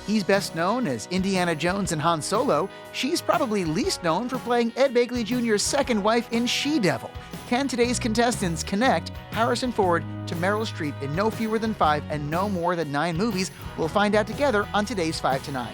He's best known as Indiana Jones and Han Solo. She's probably least known for playing Ed Begley Jr.'s second wife in She-Devil. Can today's contestants connect Harrison Ford to Meryl Streep in no fewer than 5 and no more than 9 movies? We'll find out together on today's 5 to 9.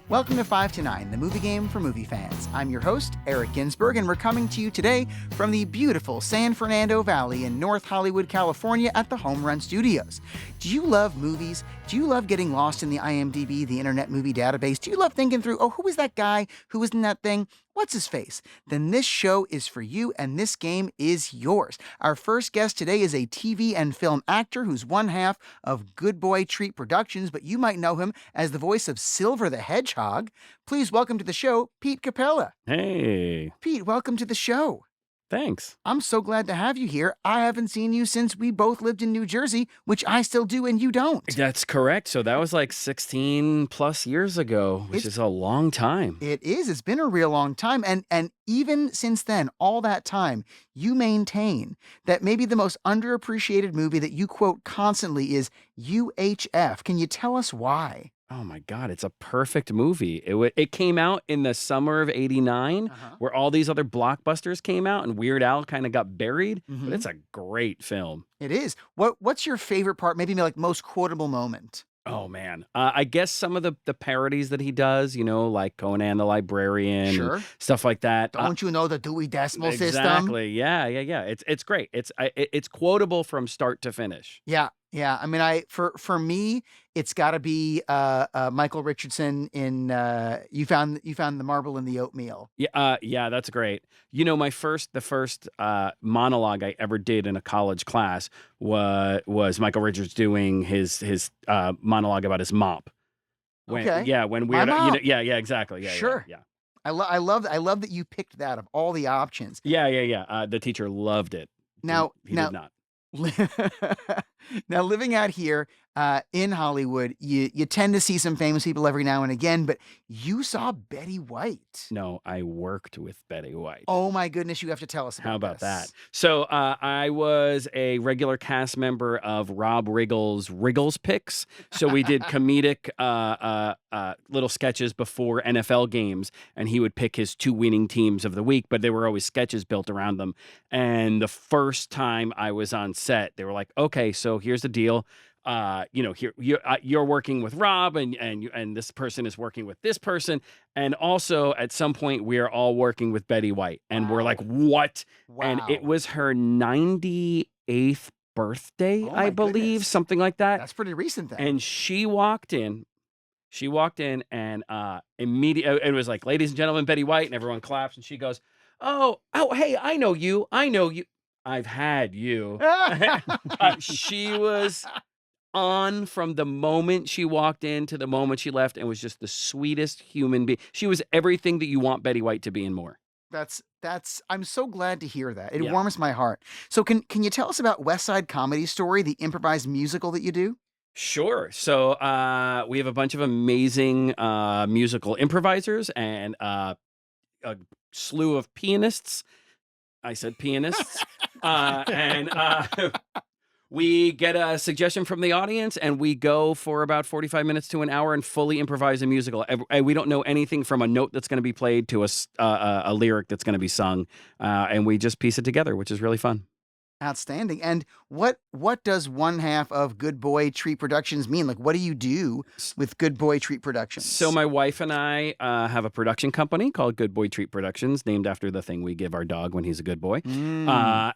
Welcome to 5 to 9, the movie game for movie fans. I'm your host, Eric Ginsberg, and we're coming to you today from the beautiful San Fernando Valley in North Hollywood, California at the Home Run Studios. Do you love movies? Do you love getting lost in the IMDb, the Internet Movie Database? Do you love thinking through, who was that guy? Who was in that thing? What's his face? Then this show is for you, and this game is yours. Our first guest today is a TV and film actor who's one half of Good Boy Treat Productions, but you might know him as the voice of Silver the Hedgehog. Please welcome to the show, Pete Capella. Hey. Pete, welcome to the show. Thanks. I'm so glad to have you here. I haven't seen you since we both lived in New Jersey, which I still do and you don't. That's correct. So that was like 16 plus years ago, which is a long time. It is. It's been a real long time. And even since then, all that time, you maintain that maybe the most underappreciated movie that you quote constantly is UHF. Can you tell us why? Oh my God, it's a perfect movie. It came out in the summer of '89, where all these other blockbusters came out and Weird Al kind of got buried. But it's a great film. It is. What's your favorite part? Maybe like most quotable moment. Oh man, I guess some of the parodies that he does, like Conan the Librarian, and stuff like that. Don't you know the Dewey Decimal System? Exactly. Yeah. It's great. It's quotable from start to finish. Yeah. I mean, for me, it's got to be Michael Richardson in You Found the Marble in the Oatmeal. Yeah, that's great. The first monologue I ever did in a college class was Michael Richards doing his monologue about his mop. When Weird Al, exactly. Yeah. I love that you picked that of all the options. Yeah. The teacher loved it. He did not. Now, living out here in Hollywood, you tend to see some famous people every now and again, but you saw Betty White. No, I worked with Betty White. Oh my goodness, you have to tell us about How about this. that? So I was a regular cast member of Rob Riggle's Riggles Picks. So we did comedic little sketches before NFL games, and he would pick his 2 winning teams of the week, but they were always sketches built around them. And the first time I was on set, they were like, okay, so here's the deal. Here you're working with Rob, and this person is working with this person, and also at some point we are all working with Betty White, and we're like, what? Wow. And it was her 98th birthday, I believe, goodness. Something like that. That's pretty recent then. And she walked in, and immediately it was like, ladies and gentlemen, Betty White, and everyone claps, and she goes, oh, hey, I know you. I've had you. She was on from the moment she walked in to the moment she left, and was just the sweetest human being. She was everything that you want Betty White to be and more. I'm so glad to hear that. It warms my heart. So can you tell us about West Side Comedy Story, the improvised musical that you do? Sure. So we have a bunch of amazing musical improvisers and a slew of pianists. I said pianists. And we get a suggestion from the audience, and we go for about 45 minutes to an hour and fully improvise a musical. We don't know anything from a note that's going to be played to a lyric that's going to be sung, and we just piece it together, which is really fun. Outstanding. And what does one half of Good Boy Treat Productions mean? Like, what do you do with Good Boy Treat Productions? So my wife and I have a production company called Good Boy Treat Productions, named after the thing we give our dog when he's a good boy.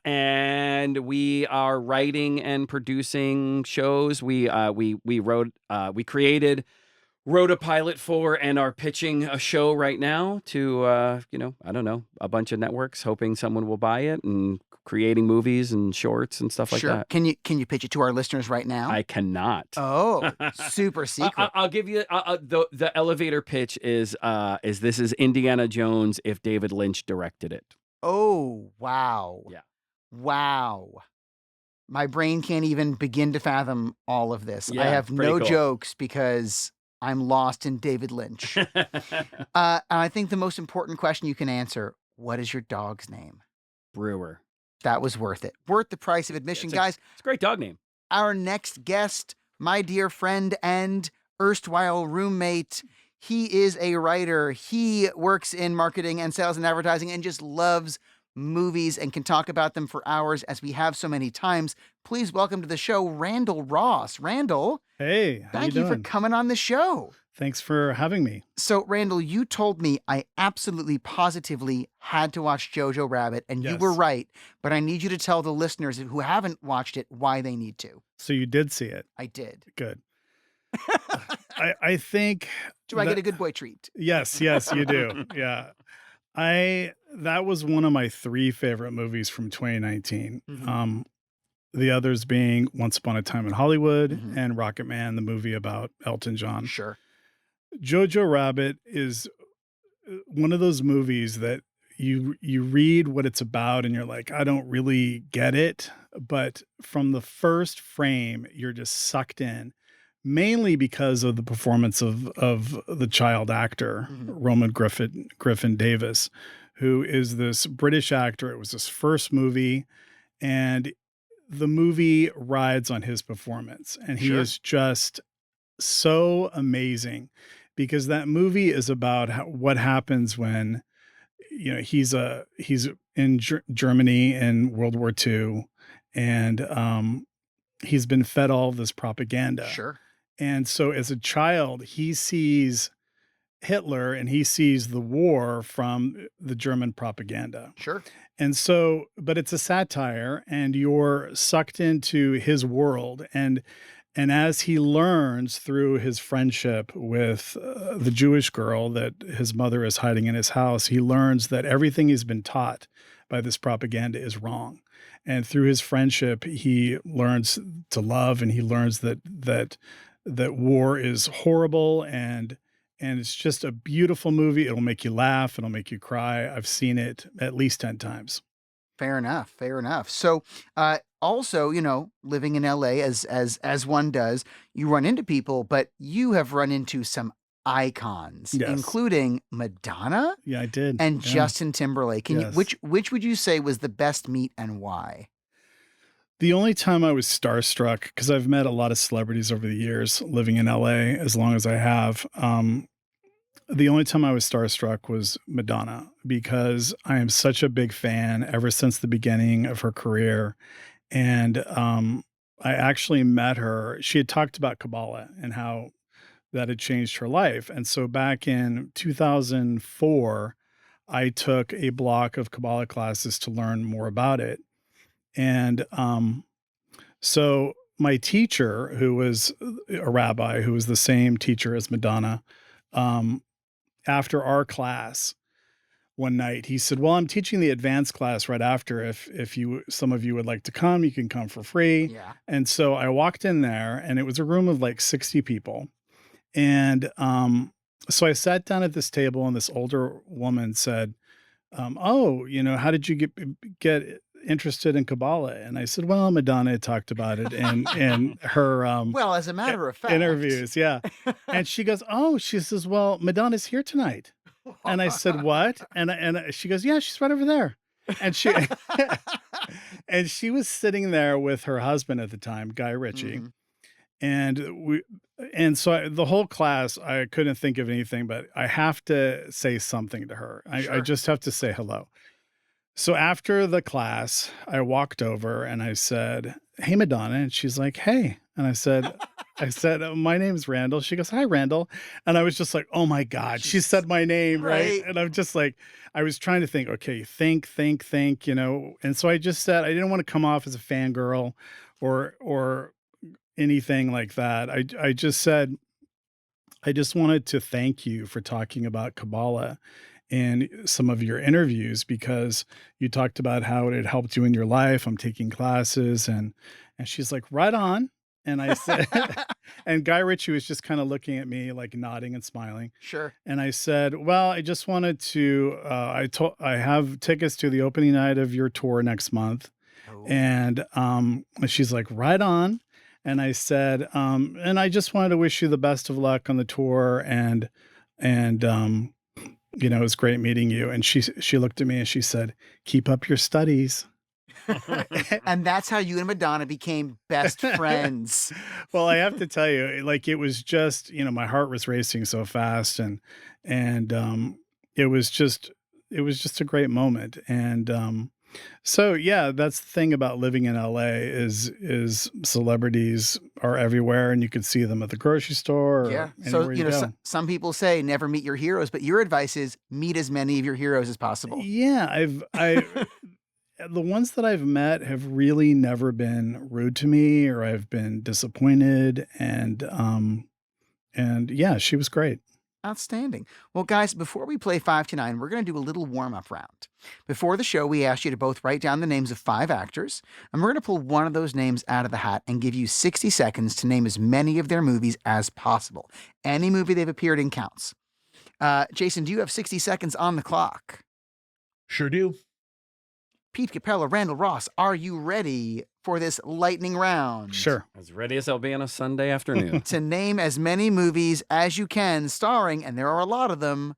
And we are writing and producing shows. We wrote a pilot for and are pitching a show right now to, I don't know, a bunch of networks, hoping someone will buy it, and creating movies and shorts and stuff like that. Can you pitch it to our listeners right now? I cannot. Oh, super secret. I'll give you the elevator pitch is this is Indiana Jones if David Lynch directed it. Oh, wow. Yeah. Wow. My brain can't even begin to fathom all of this. Yeah, I have no cool. jokes because I'm lost in David Lynch. And I think the most important question you can answer, what is your dog's name? Brewer. that was worth it. Worth the price of admission, guys. It's a great dog name. Our next guest, my dear friend and erstwhile roommate, he is a writer. He works in marketing and sales and advertising and just loves movies and can talk about them for hours, as we have so many times. Please welcome to the show, Randall Ross. Randall. Hey, how thank you you for doing? coming on the show. Thanks for having me. So, Randall, you told me I absolutely positively had to watch Jojo Rabbit, and you were Yes. right. But I need you to tell the listeners who haven't watched it why they need to. So you did see it. I did. Good. I think. Do I get a good boy treat? Yes, you do. Yeah. That was one of my 3 favorite movies from 2019. Mhm. The others being Once Upon a Time in Hollywood Mhm. and Rocket Man, the movie about Elton John. Sure. Jojo Rabbit is one of those movies that you read what it's about and you're like, I don't really get it. But from the first frame, you're just sucked in, mainly because of the performance of the child actor, Mhm. Roman Griffin Davis, who is this British actor. It was his first movie, and the movie rides on his performance. And he Sure. is just so amazing, because that movie is about what happens when, he's in Germany in World War II, and he's been fed all this propaganda. Sure. And so as a child, he sees Hitler and he sees the war from the German propaganda. Sure. And so, but it's a satire, and you're sucked into his world. And as he learns through his friendship with the Jewish girl that his mother is hiding in his house, he learns that everything he's been taught by this propaganda is wrong. And through his friendship, he learns to love, and he learns that war is horrible, and it's just a beautiful movie. It'll make you laugh. It'll make you cry. I've seen it at least 10 times. Fair enough. Fair enough. So, also, living in LA as one does, you run into people, but you have run into some icons, Yes. including Madonna Yeah, I did. and Yeah. Justin Timberlake. Can Yes. you, which would you say was the best meet and why? The only time I was starstruck, because I've met a lot of celebrities over the years living in LA as long as I have, the only time I was starstruck was Madonna, because I am such a big fan ever since the beginning of her career. And I actually met her. She had talked about Kabbalah and how that had changed her life. And so back in 2004, I took a block of Kabbalah classes to learn more about it. And so my teacher, who was a rabbi, who was the same teacher as Madonna, after our class one night, he said, well, I'm teaching the advanced class right after. If some of you would like to come, you can come for free. Yeah. And so I walked in there, and it was a room of like 60 people. And so I sat down at this table, and this older woman said, oh, how did you get interested in Kabbalah? And I said, well, Madonna had talked about it in her Well, as a matter of fact, interviews. Yeah. And she says, well, Madonna's here tonight. And I said, what? And she goes, yeah, she's right over there. And she and she was sitting there with her husband at the time, Guy Ritchie. Mhm. And so the whole class, I couldn't think of anything, but I have to say something to her. I Sure. just have to say hello. So after the class, I walked over and I said, hey, Madonna. And she's like, hey. And I said, my name's Randall. She goes, hi, Randall. And I was just like, oh my God, she said my name, right? Right. And I'm just like, I was trying to think, okay, think. And so I just said, I didn't want to come off as a fangirl or anything like that. I just said, I just wanted to thank you for talking about Kabbalah in some of your interviews, because you talked about how it had helped you in your life. I'm taking classes, and she's like, right on. And I said, and Guy Ritchie was just kind of looking at me, like nodding and smiling. Sure. And I said, well, I just wanted to, I have tickets to the opening night of your tour next month. Oh. And she's like, right on. And I said, and I just wanted to wish you the best of luck on the tour. And it was great meeting you. And she looked at me and she said, keep up your studies. And that's how you and Madonna became best friends. Well, I have to tell you, like, it was just, my heart was racing so fast, and it was just a great moment. And so yeah, that's the thing about living in LA is celebrities are everywhere, and you can see them at the grocery store or Yeah. So, anywhere you go. some people say never meet your heroes, but your advice is meet as many of your heroes as possible. Yeah, the ones that I've met have really never been rude to me, or I've been disappointed, and yeah, she was great. Outstanding. Well, guys, before we play 5 to 9, we're going to do a little warm-up round. Before the show, we asked you to both write down the names of 5 actors, and we're going to pull one of those names out of the hat and give you 60 seconds to name as many of their movies as possible. Any movie they've appeared in counts. Jason, do you have 60 seconds on the clock? Sure do. Pete, Capella, Randall, Ross, are you ready for this lightning round? Sure. As ready as I'll be on a Sunday afternoon. To name as many movies as you can starring, and there are a lot of them,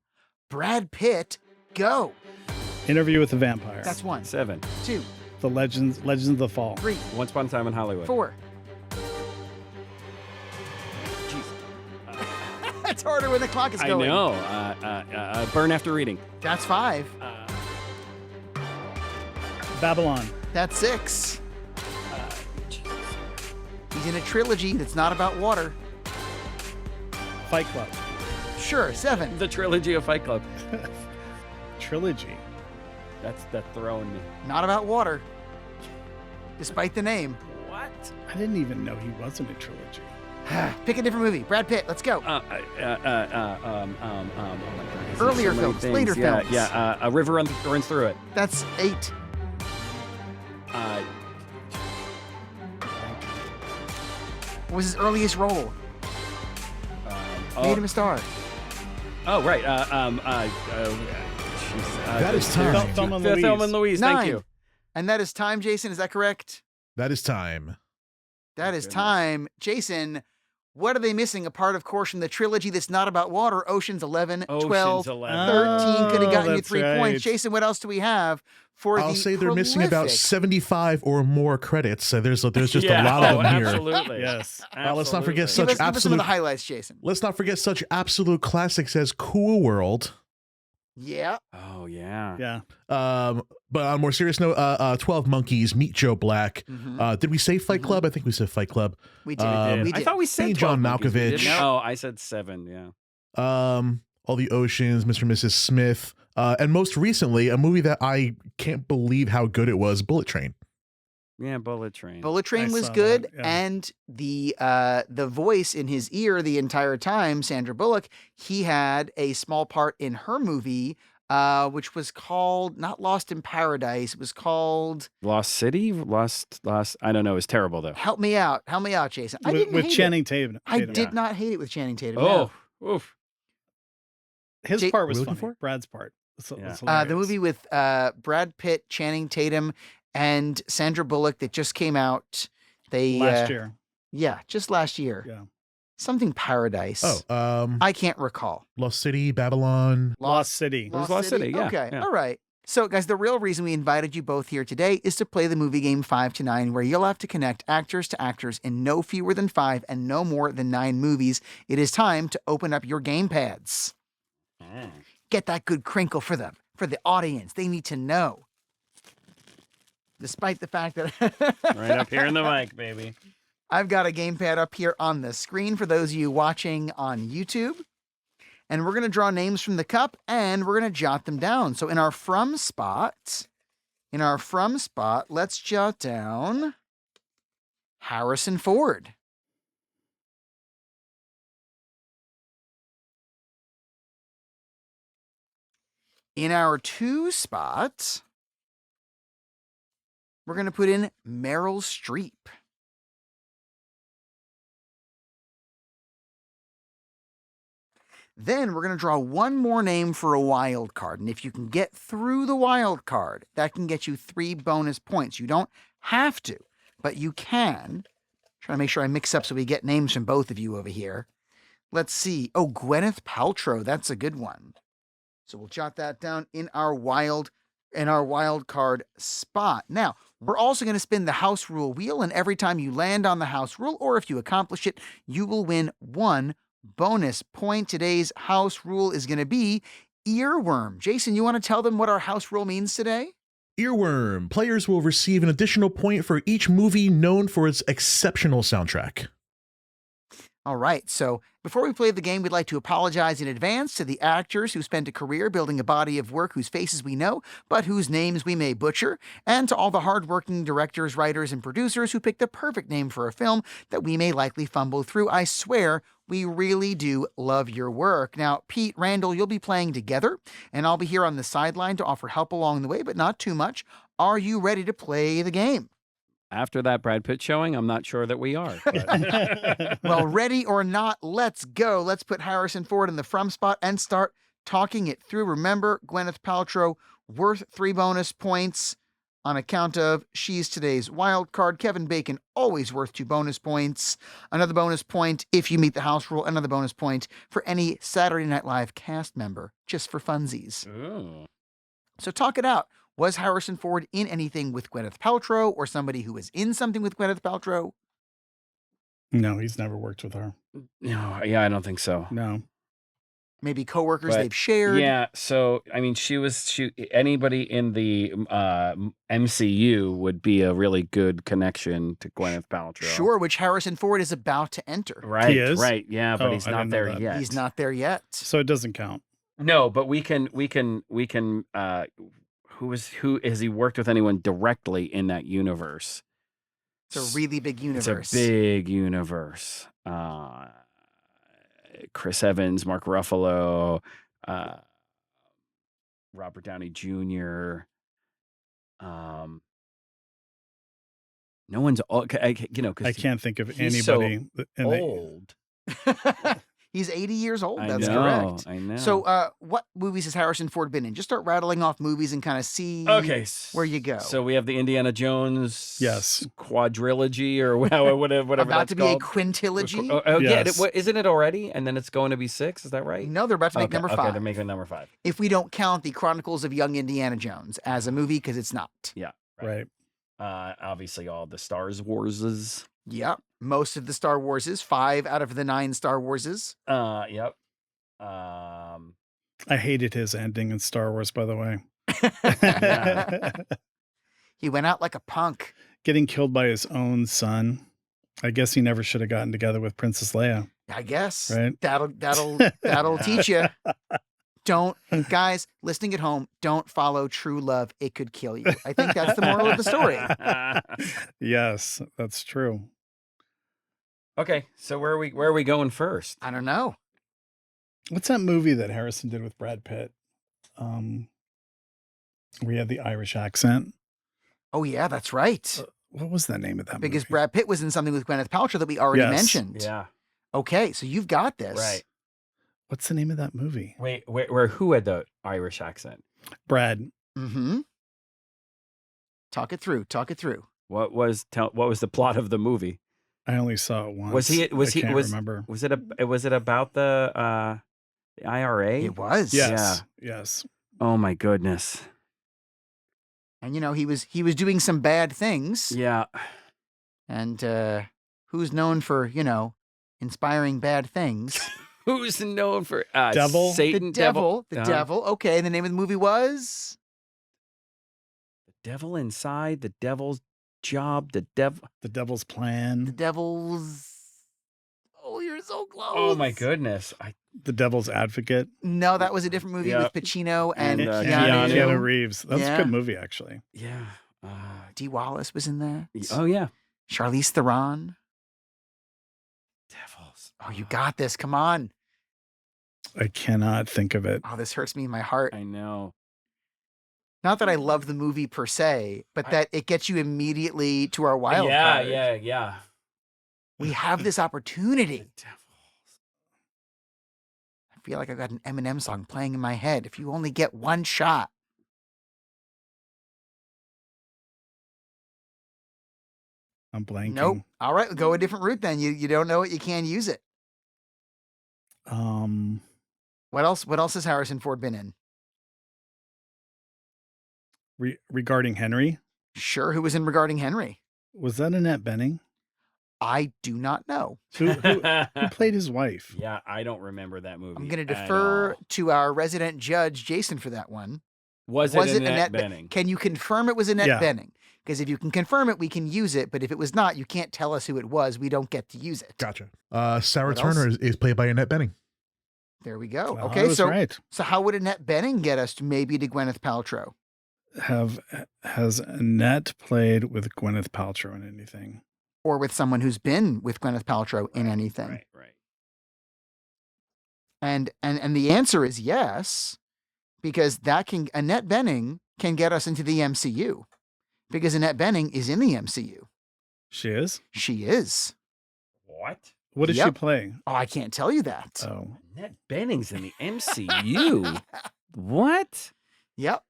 Brad Pitt. Go. Interview with the Vampire. That's 1. 7. 2. The Legends of the Fall. 3. Once Upon a Time in Hollywood. 4. That's harder when the clock is I going. know. Burn After Reading. That's 5. Babylon. That's 6. He's in a trilogy that's not about water. Fight Club. Sure, 7. The trilogy of Fight Club. Trilogy. That's throwing me. Not about water. Despite the name. What? I didn't even know he was in a trilogy. Pick a different movie. Brad Pitt, let's go. Oh my God. Earlier So many films, later films. Yeah. A river runs through it. That's 8. What was his earliest role? Made him a star. Oh, right. That is time. Thelma and Louise. Thelma and Louise. 9. Thank you. And that is time, Jason. Is that correct? That is time. That is Goodness. time. Jason, what are they missing? A part, of course, from the trilogy that's not about water. Ocean's 11, 12, Ocean's 11. 13 could have gotten you that's 3 right. points. Jason, what else do we have for I'll the say they're missing about prolific- 75 or more credits. So there's just Yeah, a lot of them here. Absolutely. Yes. Let's not forget Give such us some of absolute. the highlights, Jason. Let's not forget such absolute classics as Cool World. Yeah. Oh, yeah. Yeah. But on a more serious note, 12 Monkeys, Meet Joe Black. Mhm. Did we say Fight Club? I think we said Fight Club. We did. We did. I thought we said St. 12 John monkeys, we Malkovich. didn't? No. Oh, I said 7, yeah. All the Oceans, Mr. and Mrs. Smith. And most recently, a movie that I can't believe how good it was, Bullet Train. Yeah, Bullet Train. Bullet Train I was saw good, that, yeah. and the voice in his ear the entire time, Sandra Bullock, he had a small part in her movie, which was called not Lost in Paradise. It was called Lost City? Lost. I don't know. It was terrible, though. Help Me Out, Jason. I didn't With hate Channing it. Tatum. I Tatum. did not hate it with Channing Tatum. Oh, no. oof. His Jake- part was We're looking funny. for? Brad's part. Yeah. That's The hilarious. movie with Brad Pitt, Channing Tatum, and Sandra Bullock that just came out. They last year. Yeah, just last year. Yeah. Something Paradise. Oh, I can't recall. Lost City, Babylon. Lost City. It was Lost City, yeah, Okay, yeah. all right. So, guys, the real reason we invited you both here today is to play the movie game 5 to 9, where you'll have to connect actors to actors in no fewer than 5 and no more than 9 movies. It is time to open up your game pads. Get that good crinkle for the audience. They need to know. Despite the fact that Right up here in the mic, baby. I've got a gamepad up here on the screen for those of you watching on YouTube. And we're going to draw names from the cup and we're going to jot them down. So in our from spot, let's jot down Harrison Ford. In our to spot, we're going to put in Meryl Streep. Then we're going to draw one more name for a wild card. And if you can get through the wild card, that can get you 3 bonus points. You don't have to, but you can. Trying to make sure I mix up so we get names from both of you over here. Let's see. Oh, Gwyneth Paltrow. That's a good one. So we'll jot that down in our wild in our wild card spot. Now, we're also going to spin the house rule wheel, and every time you land on the house rule, or if you accomplish it, you will win 1 bonus point. Today's house rule is going to be earworm. Jason, you want to tell them what our house rule means today? Earworm. Players will receive an additional point for each movie known for its exceptional soundtrack. All right, so before we play the game, we'd like to apologize in advance to the actors who spent a career building a body of work whose faces we know, but whose names we may butcher, and to all the hardworking directors, writers, and producers who picked the perfect name for a film that we may likely fumble through. I swear, we really do love your work. Now, Pete, Randall, you'll be playing together, and I'll be here on the sideline to offer help along the way, but not too much. Are you ready to play the game? After that Brad Pitt showing, I'm not sure that we are. But. Well, ready or not, let's go. Let's put Harrison Ford in the from spot and start talking it through. Remember, Gwyneth Paltrow worth 3 bonus points on account of she's today's wild card. Kevin Bacon always worth 2 bonus points. Another bonus point if you meet the house rule. Another bonus point for any Saturday Night Live cast member, just for funsies. Ooh. So talk it out. Was Harrison Ford in anything with Gwyneth Paltrow, or somebody who was in something with Gwyneth Paltrow? No, he's never worked with her. No, yeah, I don't think so. No. Maybe coworkers But, they've shared. Yeah, so I mean, anybody in the MCU would be a really good connection to Gwyneth Paltrow. Sure, which Harrison Ford is about to enter. Right, He is? right, yeah, but Oh, he's I not didn't know there that. yet. He's not there yet. So it doesn't count. No, but we can. Who has he worked with anyone directly in that universe? It's a really big universe. It's a big universe. Chris Evans, Mark Ruffalo, Robert Downey Jr. No one's because I can't think of he's so anybody in the, old. He's 80 years old. I That's know, correct. I know. So, what movies has Harrison Ford been in? Just start rattling off movies and kind of see where you go. So we have the Indiana Jones Yes. quadrilogy or whatever about that's to be called. a quintilogy. Yes. Yeah, isn't it already? And then it's going to be 6. Is that right? No, they're about to make number 5. Okay, they're making number 5. If we don't count the Chronicles of Young Indiana Jones as a movie, because it's not. Yeah, right. Obviously, all the Star Warses. Yeah, most of the Star Warses, 5 out of the 9 Star Warses. Yep. I hated his ending in Star Wars, by the way. He went out like a punk. Getting killed by his own son. I guess he never should have gotten together with Princess Leia. I guess. Right. That'll teach you. Don't, guys, listening at home, don't follow true love. It could kill you. I think that's the moral of the story. Yes, that's true. Okay, so where are we going first? I don't know. What's that movie that Harrison did with Brad Pitt? Where he had the Irish accent. Oh, yeah, that's right. What was the name of that Because movie? Brad Pitt was in something with Gwyneth Paltrow that we already Yes. mentioned. Yeah. Okay, so you've got this. Right. What's the name of that movie? Wait, where who had the Irish accent? Brad. Mm-hmm. Talk it through. What was the plot of the movie? I only saw it once. Was I can't remember. Was it about the IRA? It was. Yes. Yes. Oh my goodness. And he was doing some bad things. Yeah. And who's known for, inspiring bad things? Who's known for Devil? Satan, The devil. The Uh-huh. devil. Okay, the name of the movie was? The devil inside, the devil's job, the devil. The Devil's The Plan. Devil's... Oh, you're so close. Oh my goodness. The Devil's Advocate. No, that was a different movie Yeah. with Pacino and And, Keanu. Keanu Reeves. That's Yeah. a good movie, actually. Yeah. Dee Wallace was in that. Oh yeah. Charlize Theron. Devils. Oh, you got this. Come on. I cannot think of it. Oh, this hurts me in my heart. I know. Not that I love the movie per se, but that it gets you immediately to our wild card. Yeah. We have this opportunity. The devils. I feel like I've got an Eminem song playing in my head. If you only get one shot. I'm blanking. Nope. All right, go a different route then. You don't know it, you can't use it. What else has Harrison Ford been in? Regarding Henry, Sure, who was in Regarding Henry? was that Annette Bening? I do not know. Who played his wife? Yeah, I don't remember that movie. I'm going to at defer all. to our resident judge, Jason, for that one. Was it Annette Bening? Can you confirm it was Annette Yeah. Bening? Because if you can confirm it, we can use it. But if it was not, you can't tell us who it was. We don't get to use it. Gotcha. Sarah What Turner else? is played by Annette Bening. There we go. Well, I Okay, was so right. so how would Annette Bening get us to maybe to Gwyneth Paltrow? Has Annette played with Gwyneth Paltrow in anything? Or with someone who's been with Gwyneth Paltrow in anything? Right. And the answer is yes, because Annette Bening can get us into the MCU. Because Annette Bening is in the MCU. She is? She is. What? What does she Yep. play? Oh, I can't tell you that. Oh, Annette Bening's in the MCU. What? Yep.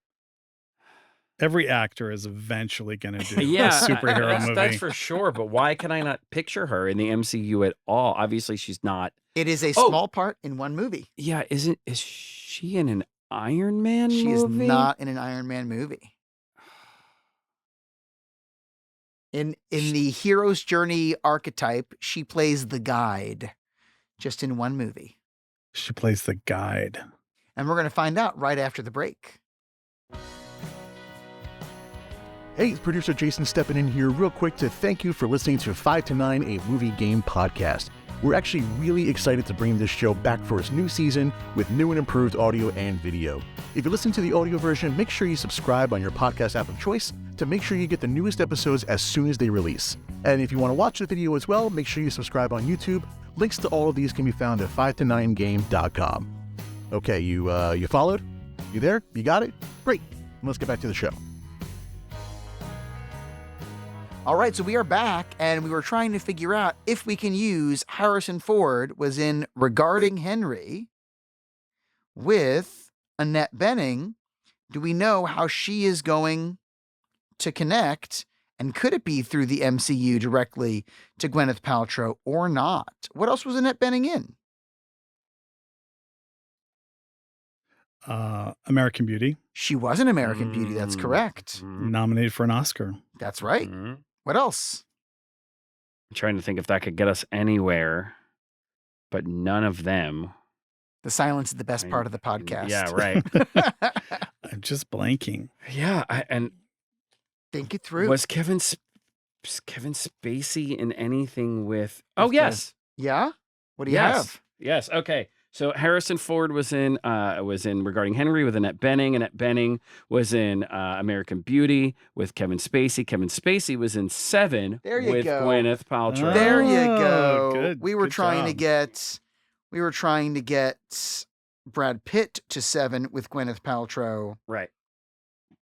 every actor is eventually going to do Yeah, a superhero movie. That's for sure. But why can I not picture her in the MCU at all? Obviously, she's not. It is a Oh. small part in one movie. Yeah, is she in an Iron Man She movie? is not in an Iron Man movie. In the hero's journey archetype, she plays the guide, just in one movie. She plays the guide. And we're going to find out right after the break. Hey, it's producer Jason stepping in here real quick to thank you for listening to 5 to 9, a movie game podcast. We're actually really excited to bring this show back for its new season with new and improved audio and video. If you listen to the audio version, make sure you subscribe on your podcast app of choice to make sure you get the newest episodes as soon as they release. And if you want to watch the video as well, make sure you subscribe on YouTube. Links to all of these can be found at 5to9game.com. Okay, you followed? You there? You got it? Great. Let's get back to the show. All right, so we are back, and we were trying to figure out if we can use Harrison Ford was in Regarding Henry with Annette Bening. Do we know how she is going to connect, and could it be through the MCU directly to Gwyneth Paltrow or not? What else was Annette Bening in? American Beauty, She was an American Beauty, that's correct. nominated for an Oscar. That's right. Mhm. What else? I'm trying to think if that could get us anywhere, but none of them. The silence is the best part of the podcast. Yeah, right. I'm just blanking. Yeah, and Think it through. was Kevin Spacey in anything with? Oh, With yes. Yeah? What do you Yes. have? Yes. Okay. So Harrison Ford was in Regarding Henry with Annette Bening. Annette Bening was in American Beauty with Kevin Spacey. Kevin Spacey was in Seven There you with go. Gwyneth Paltrow. There you Oh, go. good- we were good trying to job. get Brad Pitt to Seven with Gwyneth Paltrow. Right.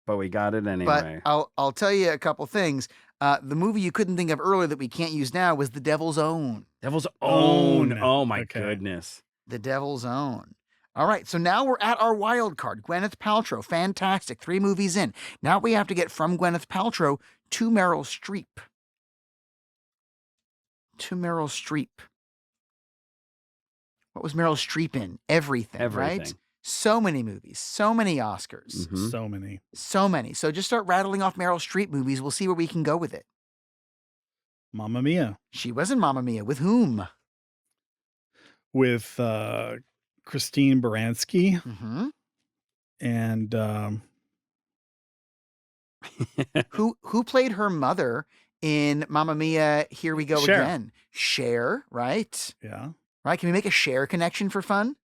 But we got it anyway. But I'll tell you a couple things. The movie you couldn't think of earlier that we can't use now was The Devil's Own. Devil's Own. Own. Oh my Okay. goodness. The Devil's Own. All right, so now we're at our wild card. Gwyneth Paltrow, fantastic. 3 movies in. Now we have to get from Gwyneth Paltrow to Meryl Streep. What was Meryl Streep in? Everything, right? Everything. So many movies, so many Oscars, Mhm. So many. so many. So just start rattling off Meryl Streep movies. We'll see where we can go with it. Mamma Mia She was in Mamma Mia. With whom? with Christine Baranski Mm-hmm. and Who played her mother in Mamma Mia? Here we go Cher. again. Cher, right? yeah. Right? Can we make a Cher connection for fun?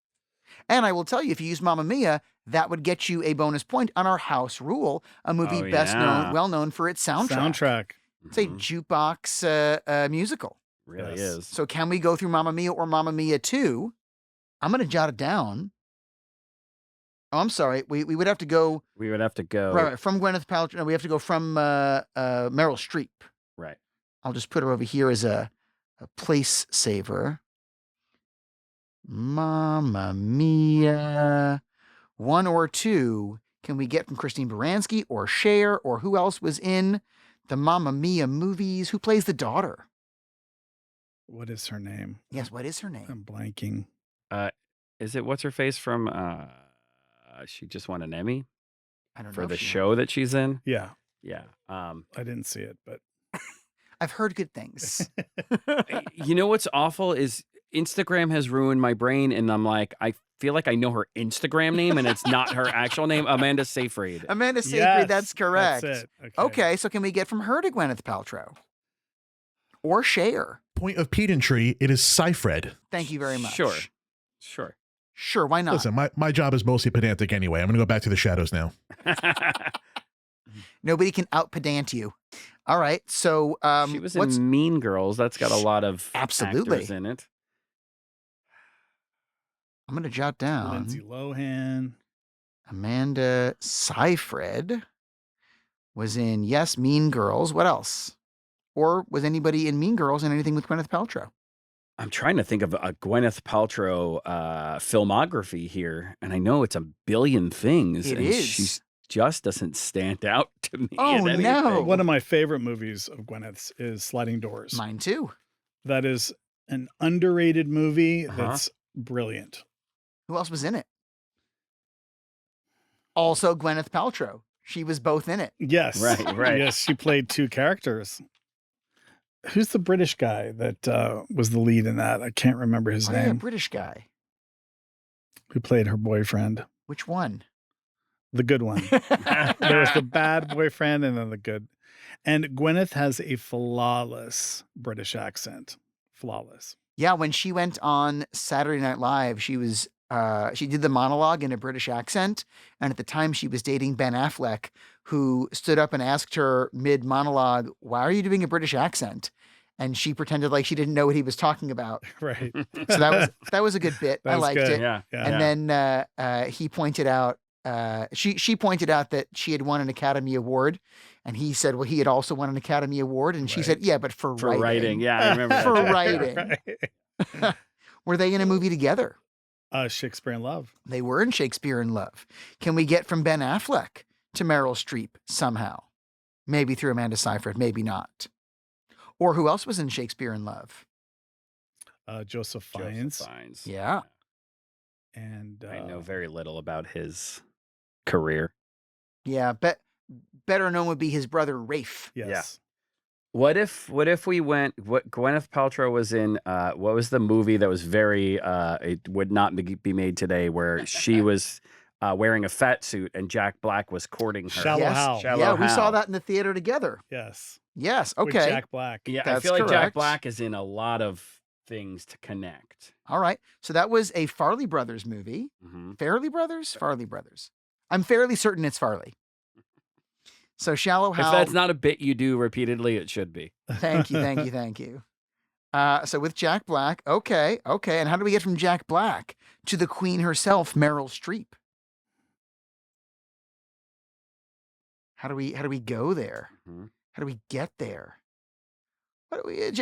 And I will tell you, if you use Mamma Mia, that would get you a bonus point on our House Rule, a movie Oh, best yeah. known, well known for its soundtrack. It's a Mhm. jukebox musical. Really Yes. is. So can we go through Mamma Mia or Mamma Mia 2? I'm going to jot it down. Oh, I'm sorry. We would have to go We would have to go. right, from Gwyneth Paltrow. No, we have to go from Meryl Streep. Right. I'll just put her over here as a place saver. Mamma Mia. 1 or 2 can we get from Christine Baranski or Cher, or who else was in the Mamma Mia movies? Who plays the daughter? What is her name? Yes, what is her name? I'm blanking. Is it what's her face from? She just won an Emmy. I don't know for if the she- show that she's in. Yeah, Yeah. I didn't see it, but I've heard good things. You know what's awful is Instagram has ruined my brain, and I'm like, I feel like I know her Instagram name, and it's not her actual name, Amanda Seyfried. Amanda Seyfried, yes, that's correct. That's it. Okay, so can we get from her to Gwyneth Paltrow? Or Cher? Point of pedantry, it is Seyfried. Thank you very much. Sure. Sure, why not? Listen, my job is mostly pedantic anyway. I'm going to go back to the shadows now. Nobody can out-pedant you. All right, so She was what's in Mean Girls. That's got a lot of Absolutely. actors in it. I'm going to jot down Lindsay Lohan. Amanda Seyfried was in, yes, Mean Girls. What else? Or was anybody in Mean Girls in anything with Gwyneth Paltrow? I'm trying to think of a Gwyneth Paltrow filmography here, and I know it's a billion things. It and is. She just doesn't stand out to me. Oh, in anything. no. One of my favorite movies of Gwyneth's is Sliding Doors. Mine too. That is an underrated movie Uh-huh. that's brilliant. Who else was in it? Also Gwyneth Paltrow. She was both in it. Yes. Right. Yes, she played two characters. Who's the British guy that was the lead in that? I can't remember his Oh, yeah, name. British guy. Who played her boyfriend? Which one? The good one. There was the bad boyfriend and then the good. And Gwyneth has a flawless British accent. Flawless. Yeah, when she went on Saturday Night Live, she did the monologue in a British accent, and at the time she was dating Ben Affleck, who stood up and asked her mid monologue, "Why are you doing a British accent?" And she pretended like she didn't know what he was talking about. Right. So that was a good bit. That I was liked good. it. Yeah. And then he pointed out, she pointed out that she had won an Academy Award, and he said, well, he had also won an Academy Award, and she Right. said, yeah, but for writing. Yeah, I remember that. For too. writing. Right. Were they in a movie together? Shakespeare in Love. They were in Shakespeare in Love. Can we get from Ben Affleck to Meryl Streep somehow? Maybe through Amanda Seyfried, maybe not. Or who else was in Shakespeare in Love? Joseph Fiennes. Fiennes. Yeah. And I know very little about his career. Yeah, better known would be his brother Rafe. yes. What if we went? What Gwyneth Paltrow was in? What was the movie that was very? It would not be made today, where she was wearing a fat suit and Jack Black was courting her. Shallow Yes. Hal. Shallow Yeah, we saw Hal. that in the theater together. Yes. Yes. With Okay. Jack Black. Yeah, I That's feel like correct. Jack Black is in a lot of things to connect. All right. So that was a Farley Brothers movie. Mm-hmm. Fairley Brothers? Farley Brothers. I'm fairly certain it's Farley. So Shallow If Hal. that's not a bit you do repeatedly, it should be. Thank you. So with Jack Black, okay. And how do we get from Jack Black to the queen herself, Meryl Streep? How do we go there? Mhm. How do we get there?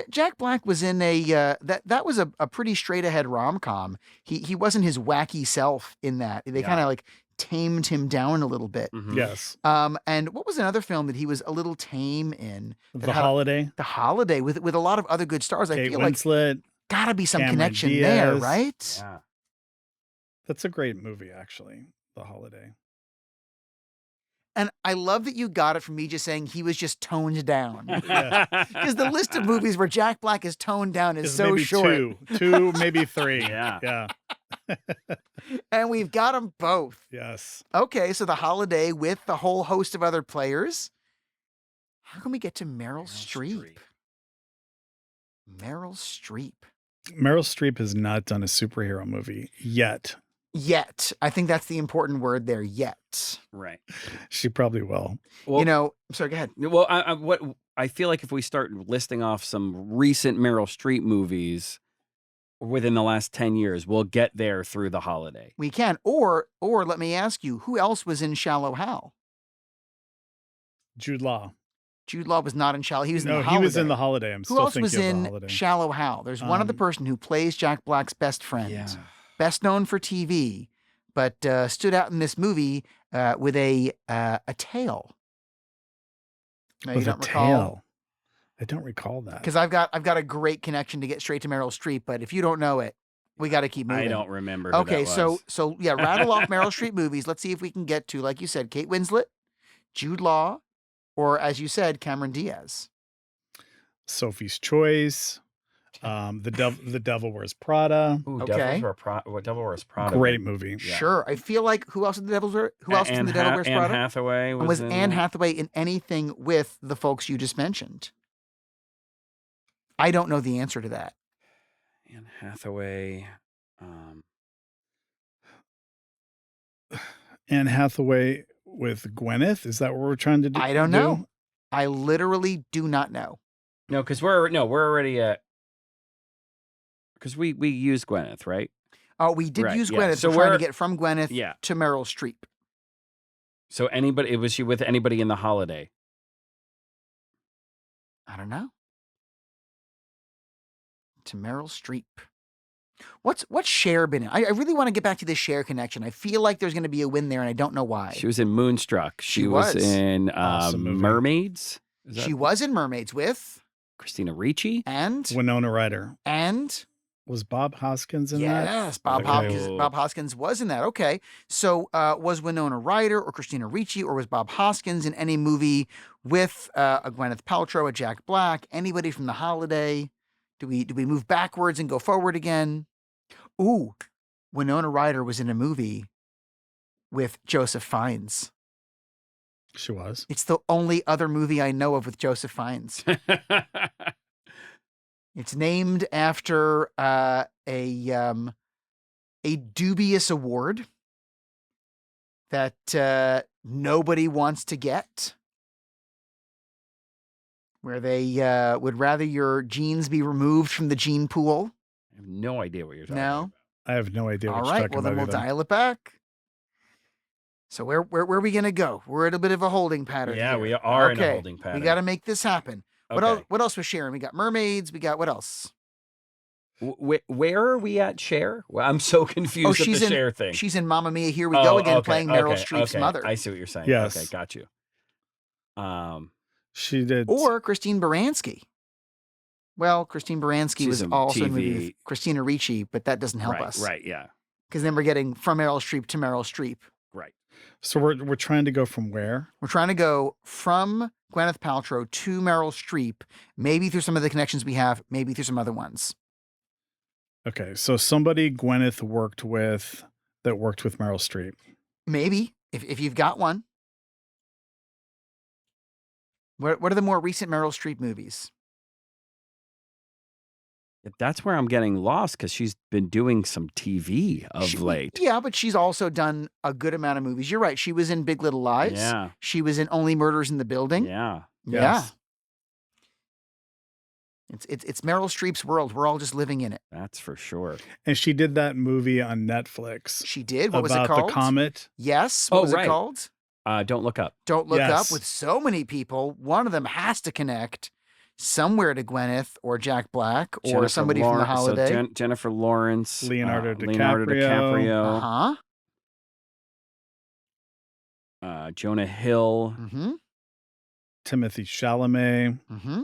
Jack Black was in a that was a pretty straight ahead rom-com. He wasn't his wacky self in that. They Yeah. kind of like tamed him down a little bit. Mhm. Yes. And what was another film that he was a little tame in? that The had Holiday. The Holiday with a lot of other good stars. I Kate feel like Winslet. gotta be some Cameron connection there, Diaz. right? Yeah. That's a great movie, actually. The Holiday. And I love that you got it from me just saying he was just toned down. Yeah. Because the list of movies where Jack Black is toned down is It's so maybe short. two, maybe three. Yeah. Yeah. And we've got them both. Yes. Okay, so The Holiday with the whole host of other players. How can we get to Meryl Streep? Meryl Streep. Meryl Streep has not done a superhero movie yet. Yet. I think that's the important word there, yet. Right. She probably will. Well, You know, sorry, go ahead. Well, I feel like if we start listing off some recent Meryl Streep movies within the last 10 years, we'll get there through The Holiday. We can. Or let me ask you, who else was in Shallow Hal? Jude Law. Jude Law was not in Shallow. He was in The No, Holiday. he was in The Holiday. I'm Who still else thinking was of The in Holiday. Shallow Hal? There's one other person who plays Jack Black's best friend. Best known for TV, but stood out in this movie with a tail. No, you With a don't recall? tail. I don't recall that. Because I've got a great connection to get straight to Meryl Streep, but if you don't know it, We got to keep moving. I don't remember. Who Okay, that was. so yeah, rattle off Meryl Streep movies. Let's see if we can get to, like you said, Kate Winslet, Jude Law, or as you said, Cameron Diaz. Sophie's Choice, the Devil Wears Prada. Ooh, Okay. Devil Wears Prada. Great movie. Yeah. Sure. I feel like who else in the Devil Wears Prada? Anne Hathaway And was in Anne it. Hathaway in anything with the folks you just mentioned? I don't know the answer to that. Anne Hathaway. Anne Hathaway with Gwyneth. Is that what we're trying to do? I don't know. I literally do not know. No, because we're already at. Because we used Gwyneth, right? Oh, we did Right, use yeah. Gwyneth. So we're trying to we're- get from Gwyneth Yeah. to Meryl Streep. So was she with anybody in The Holiday? I don't know. To Meryl Streep. What's Cher been in? I really want to get back to this Cher connection. I feel like there's going to be a win there, and I don't know why. She was in Moonstruck. She She was was. in Awesome movie. Mermaids. Is that She was in Mermaids with Christina Ricci? and Winona Ryder. was Bob Hoskins in that? yes, Bob Okay. Hoskins. Bob Hoskins was in that. Okay, so was Winona Ryder or Christina Ricci or was Bob Hoskins in any movie with a Gwyneth Paltrow, a Jack Black, anybody from The Holiday? Do we move backwards and go forward again? Ooh, Winona Ryder was in a movie with Joseph Fiennes. She was. It's the only other movie I know of with Joseph Fiennes. It's named after a dubious award that nobody wants to get, where they would rather your genes be removed from the gene pool. I have no idea what you're talking No? about. I have no idea what All you're right, talking well then about we'll either. dial it back. So where are we gonna go? We're at a bit of a holding pattern. Yeah, here. we are in a Okay, holding pattern. We got to make this happen. Okay. What else was Sharon? We got Mermaids. We got what else? Where are we at Cher? Well, I'm so confused at she's the in Cher thing. She's in Mamma Mia. Here we go again, okay, playing Meryl okay, Streep's okay. mother. I see what you're saying. Yes. Okay, got you. She did. Or Christine Baranski. Well, Christine Baranski She's was in also in the TV. movie with Christina Ricci, but that doesn't help us. Right, yeah. Because then we're getting from Meryl Streep to Meryl Streep. Right. So we're trying to go from where? We're trying to go from Gwyneth Paltrow to Meryl Streep, maybe through some of the connections we have, maybe through some other ones. Okay, so somebody Gwyneth worked with Meryl Streep. Maybe, if you've got one. What are the more recent Meryl Streep movies? That's where I'm getting lost because she's been doing some TV of late. Yeah, but she's also done a good amount of movies. You're right. She was in Big Little Lies. Yeah. She was in Only Murders in the Building. Yeah. Yeah. Yes. It's Meryl Streep's world. We're all just living in it. That's for sure. And she did that movie on Netflix. She did. What was it about called? the comet. Yes. What Oh, was it right. called? Don't Look Up. Don't Look Up. Yes. With so many people, one of them has to connect somewhere to Gwyneth or Jack Black or Jennifer somebody from The Lawrence- Holiday. So Jennifer Lawrence. Leonardo Leonardo DiCaprio. Uh-huh. Jonah Hill. Mm-hmm. Timothy Chalamet. Mm-hmm.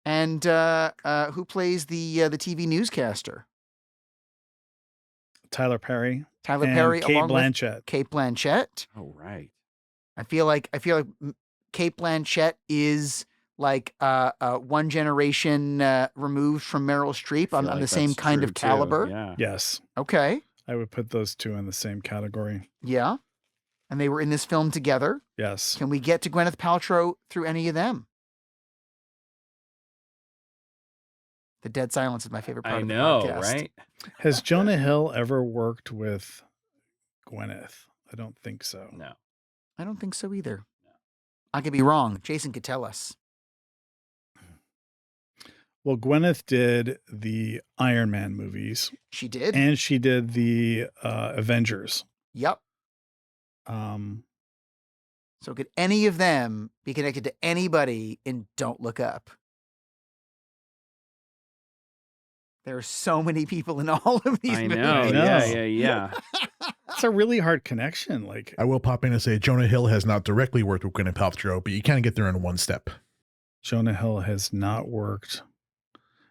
And who plays the TV newscaster? Tyler Perry. Tyler and Perry, Kate along Blanchett. with Kate Blanchett. Oh, right. I feel like Kate Blanchett is like one generation removed from Meryl Streep I on feel the like same that's kind true, of too. caliber. Yeah. Yes. Okay. I would put those two in the same category. Yeah. And they were in this film together. Yes. Can we get to Gwyneth Paltrow through any of them? The dead silence is my favorite part I of the know, podcast. right? Has Jonah Hill ever worked with Gwyneth? I don't think so. No. I don't think so either. I could be wrong. Jason could tell us. Well, Gwyneth did the Iron Man movies, She did. and she did the Avengers. Yep. So could any of them be connected to anybody in Don't Look Up? There are so many people in all of these I movies. know. know. Yeah. It's a really hard connection. Like, I will pop in and say Jonah Hill has not directly worked with Gwyneth Paltrow, but you kind of get there in one step. Jonah Hill has not worked.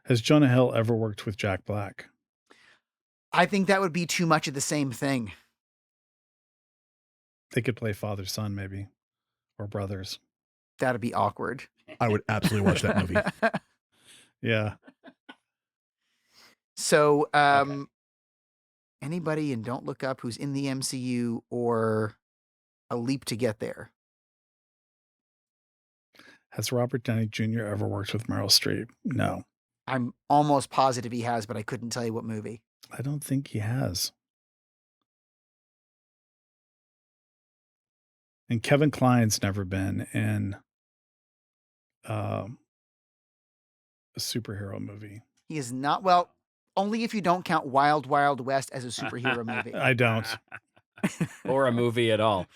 Has Jonah Hill ever worked with Jack Black? I think that would be too much of the same thing. They could play father-son maybe, or brothers. That'd be awkward. I would absolutely watch that movie. Yeah. So, anybody in Don't Look Up who's in the MCU or A Leap to Get There? Has Robert Downey Jr. ever worked with Meryl Streep? No. I'm almost positive he has, but I couldn't tell you what movie. I don't think he has. And Kevin Kline's never been in a superhero movie. He is not, well, only if you don't count Wild Wild West as a superhero movie. I don't. Or a movie at all.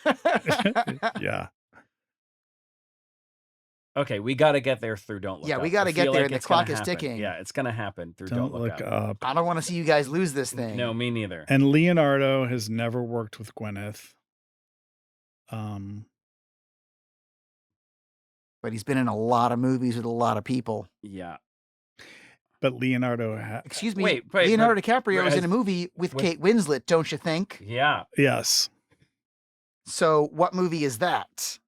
Yeah. Okay, we got to get there through Don't Look Up. Yeah, we got to I get feel there, like and the it's gonna clock is happen. ticking. Yeah, it's going to happen through Don't Look look Up. up. I don't want to see you guys lose this thing. No, me neither. And Leonardo has never worked with Gwyneth. But he's been in a lot of movies with a lot of people. Yeah. But Leonardo Excuse me. Wait, Leonardo DiCaprio was in a movie with Kate Winslet, don't you think? Yeah. yes. So what movie is that?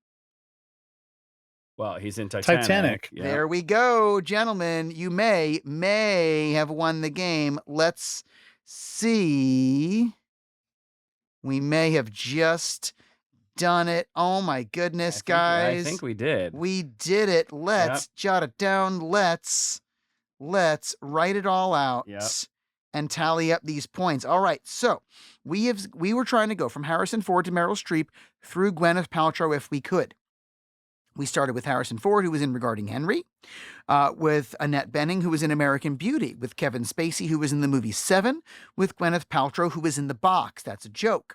Well, he's in Titanic. Yeah. There we go, gentlemen. You may have won the game. Let's see. We may have just done it. Oh my goodness, guys. I think we did. We did it. Let's jot it down. Let's write it all out and tally up these points. All right. So we were trying to go from Harrison Ford to Meryl Streep through Gwyneth Paltrow if we could. We started with Harrison Ford, who was in Regarding Henry, with Annette Bening, who was in American Beauty, with Kevin Spacey, who was in the movie Seven, with Gwyneth Paltrow, who was in The Box. That's a joke.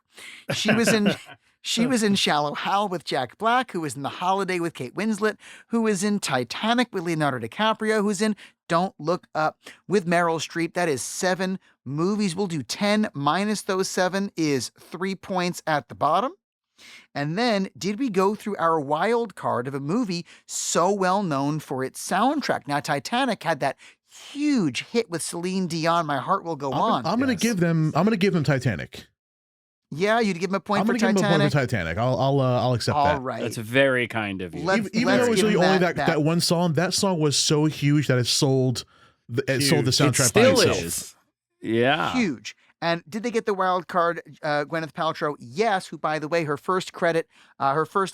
She was in Shallow Hal with Jack Black, who was in The Holiday with Kate Winslet, who was in Titanic with Leonardo DiCaprio, who's in Don't Look Up with Meryl Streep. That is 7 movies. We'll do 10 minus those 7 is 3 points at the bottom. And then, did we go through our wild card of a movie so well known for its soundtrack? Now, Titanic had that huge hit with Celine Dion, My Heart Will Go On. I'm going to give them Titanic. Yeah, you'd give him a point for Titanic. I'm going to give him a point for Titanic. I'll accept that. All right. That's very kind of you. Even though it was really only that one song, that song was so huge that it sold the soundtrack by itself. Is. Yeah. Huge. And did they get the wild card, Gwyneth Paltrow? Yes, who, by the way, her first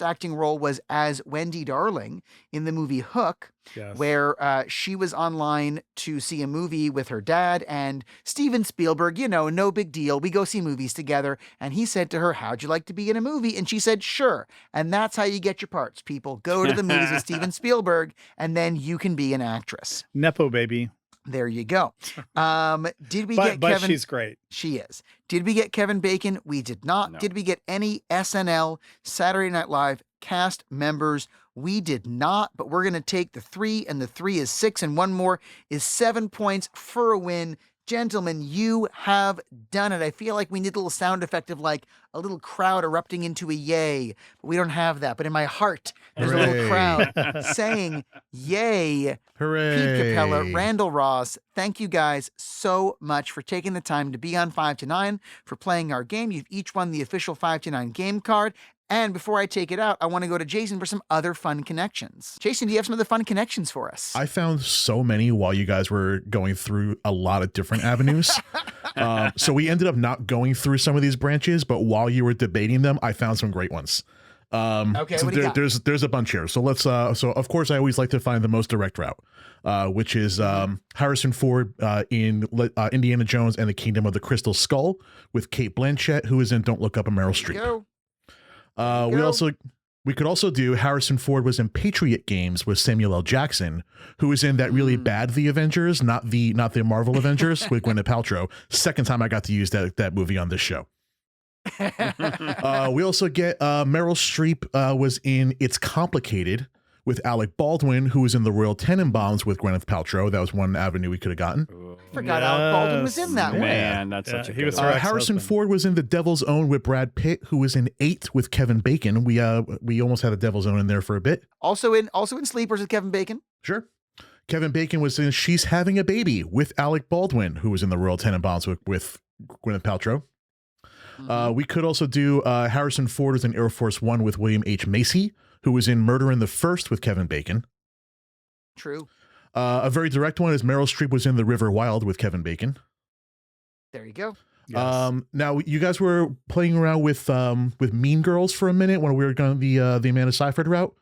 acting role was as Wendy Darling in the movie Hook, where she was online to see a movie with her dad and Steven Spielberg, no big deal. We go see movies together. And he said to her, how'd you like to be in a movie? And she said, sure. And that's how you get your parts, people. Go to the movies with Steven Spielberg, and then you can be an actress. Nepo baby. There you go. Did we get Kevin? But she's great. She is. Did we get Kevin Bacon? We did not. No. Did we get any SNL, Saturday Night Live cast members? We did not, but we're going to take the 3, and the 3 is 6, and one more is 7 points for a win. Gentlemen, you have done it. I feel like we need a little sound effect of like a little crowd erupting into a yay, but we don't have that. But in my heart, there's a little crowd saying yay. Hooray. Pete Capella, Randall Ross, thank you guys so much for taking the time to be on 5 to 9, for playing our game. You've each won the official 5 to 9 game card. And before I take it out, I want to go to Jason for some other fun connections. Jason, do you have some other fun connections for us? I found so many while you guys were going through a lot of different avenues. So we ended up not going through some of these branches, but while you were debating them, I found some great ones. Okay, so what do you got? There's a bunch here. So let's so of course I always like to find the most direct route, which is Harrison Ford in Indiana Jones and the Kingdom of the Crystal Skull with Cate Blanchett, who is in Don't Look Up, and Meryl Streep. We could also do Harrison Ford was in Patriot Games with Samuel L. Jackson, who was in that really bad The Avengers, not the Marvel Avengers with Gwyneth Paltrow. Second time I got to use that movie on this show. We also get Meryl Streep was in It's Complicated with Alec Baldwin, who was in The Royal Tenenbaums with Gwyneth Paltrow. That was one avenue we could have gotten. Forgot Alec Baldwin was in that one. Man, that's such a he good was one. her Harrison ex-husband. Ford was in The Devil's Own with Brad Pitt, who was in 8 with Kevin Bacon. We almost had a Devil's Own in there for a bit. Also in Sleepers with Kevin Bacon. Sure. Kevin Bacon was in She's Having a Baby with Alec Baldwin, who was in The Royal Tenenbaums with Gwyneth Paltrow. We could also do Harrison Ford was in Air Force One with William H. Macy, who was in Murder in the First with Kevin Bacon. True. A very direct one is Meryl Streep was in The River Wild with Kevin Bacon. There you go. Yes. Now you guys were playing around with Mean Girls for a minute when we were going the Amanda Seyfried route.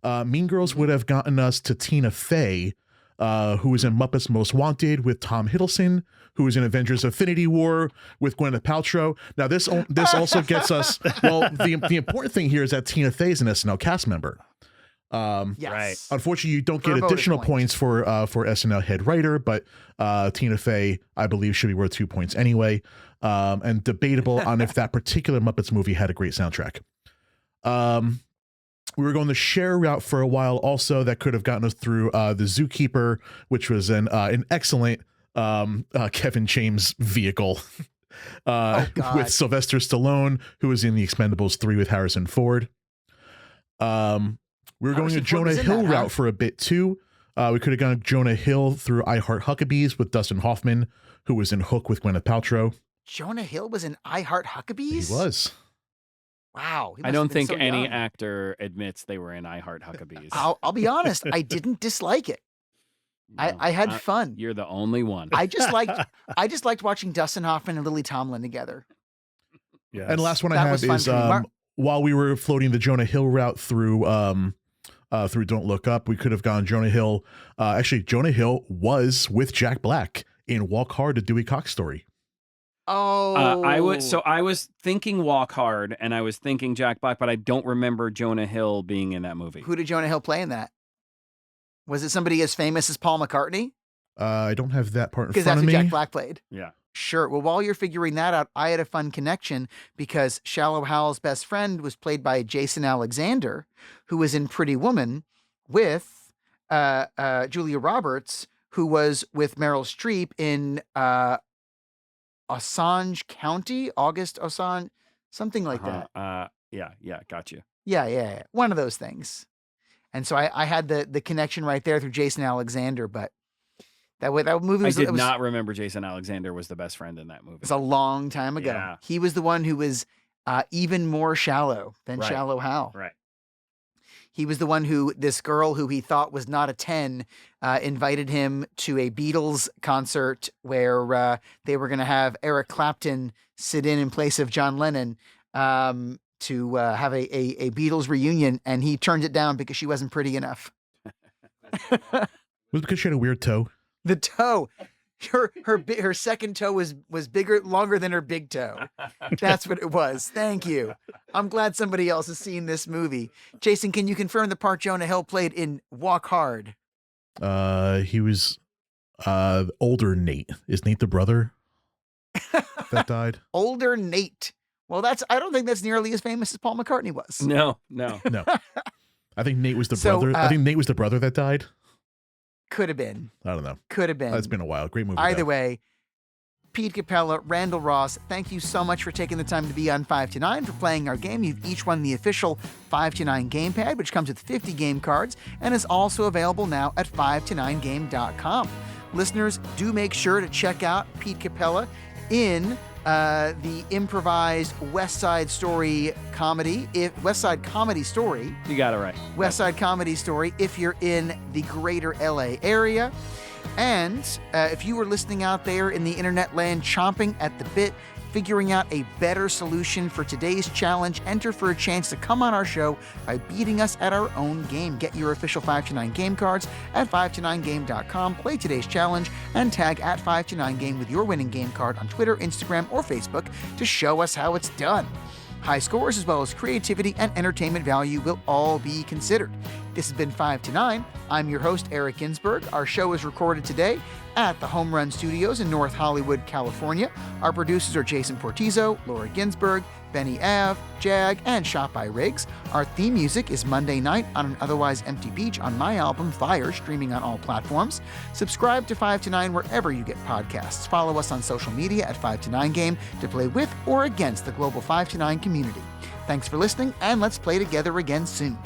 Mean Girls would have gotten us to Tina Fey, who was in Muppets Most Wanted with Tom Hiddleston, who was in Avengers Infinity War with Gwyneth Paltrow. Now this also gets us. Well, the important thing here is that Tina Fey is an SNL cast member. Yes. Right. Unfortunately, you don't For a get bonus additional point. points for SNL head writer, but Tina Fey, I believe, should be worth 2 points anyway. And debatable on if that particular Muppets movie had a great soundtrack. We were going the Cher route for a while. Also, that could have gotten us through The Zookeeper, which was an excellent Kevin James vehicle. God. With Sylvester Stallone, who was in The Expendables 3 with Harrison Ford. We were going Harrison a Ford Jonah was in Hill that, huh? route for a bit too. We could have gone Jonah Hill through I Heart Huckabees with Dustin Hoffman, who was in Hook with Gwyneth Paltrow. Jonah Hill was in I Heart Huckabees? He was. Wow. he I must don't have been think so any young. actor admits they were in I Heart Huckabees. I'll be honest. I didn't dislike it. I had fun. You're the only one. I just liked watching Dustin Hoffman and Lily Tomlin together. Yes. And the last one I That have was fun is for me. while we were floating the Jonah Hill route through Don't Look Up, we could have gone Jonah Hill. Actually, Jonah Hill was with Jack Black in Walk Hard, a Dewey Cox story. Oh, I was thinking Walk Hard, and I was thinking Jack Black, but I don't remember Jonah Hill being in that movie. Who did Jonah Hill play in that? Was it somebody as famous as Paul McCartney? I don't have that part in Because front that's of what me. Jack Black played. Yeah. Sure. Well, while you're figuring that out, I had a fun connection because Shallow Hal's best friend was played by Jason Alexander, who was in Pretty Woman with Julia Roberts, who was with Meryl Streep in Osage County, August Osage, something like that. Yeah, got you. Yeah. One of those things. And so I had the connection right there through Jason Alexander, but that movie was, I did it was, not remember Jason Alexander was the best friend in that movie. it was a long time ago. Yeah. He was the one who was even more shallow than Right. Shallow Hal. Right. He was the one who, this girl who he thought was not a 10, invited him to a Beatles concert where they were going to have Eric Clapton sit in place of John Lennon to have a Beatles reunion, and he turned it down because she wasn't pretty enough. Was it because she had a weird toe? The toe, her second toe was bigger, longer than her big toe. That's what it was. Thank you. I'm glad somebody else has seen this movie. Jason, can you confirm the part Jonah Hill played in Walk Hard? He was older Nate. Is Nate the brother that died? Older Nate. Well, I don't think that's nearly as famous as Paul McCartney was. No. No. I think Nate was the So, brother. I think Nate was the brother that died. Could have been. I don't know. Could have been. It's been a while. Great movie. Either though. way, Pete Capella, Randall Ross, thank you so much for taking the time to be on 5 to 9, for playing our game. You've each won the official 5 to 9 gamepad, which comes with 50 game cards and is also available now at 5to9game.com. Listeners, do make sure to check out Pete Capella in the improvised West Side Comedy Story. You got it right. West Side Comedy Story if you're in the greater LA area. And if you were listening out there in the internet land chomping at the bit, figuring out a better solution for today's challenge, enter for a chance to come on our show by beating us at our own game. Get your official 5 to 9 game cards at 5to9game.com, play today's challenge, and tag at 5 to 9 game with your winning game card on Twitter, Instagram, or Facebook to show us how it's done. High scores as well as creativity and entertainment value will all be considered. This has been 5 to 9. I'm your host, Eric Ginsberg. Our show is recorded today at the Home Run Studios in North Hollywood, California. Our producers are Jason Portizo, Laura Ginsberg, Benny Ave, Jag, and Shot by Riggs. Our theme music is Monday Night on an Otherwise Empty Beach on my album Fire, streaming on all platforms. Subscribe to 5 to 9 wherever you get podcasts. Follow us on social media at 5 to 9 Game to play with or against the global 5 to 9 community. Thanks for listening, and let's play together again soon.